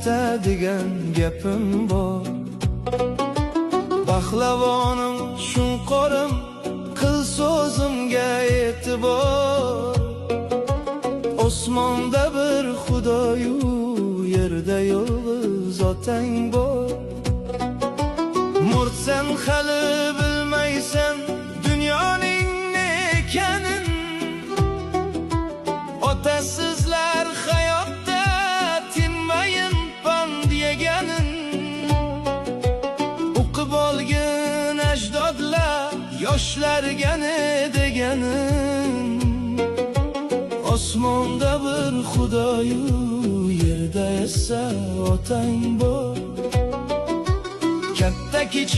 aytadigan gapim bor. Pahlavonim shunqorim, qil so'zimga e'tibor. Osmonda bir Xudoyu, yerda yolg'iz otang bor. Murtsan hali bilmaysan dunyoning ne ekanin. Otasizlar hayotda tinmayin pand yeganin. O'qib olgin ajdodlar yoshlarga ne deganin. Osmonda bir Xudoyu, yerda esa otang bor. Katta kichik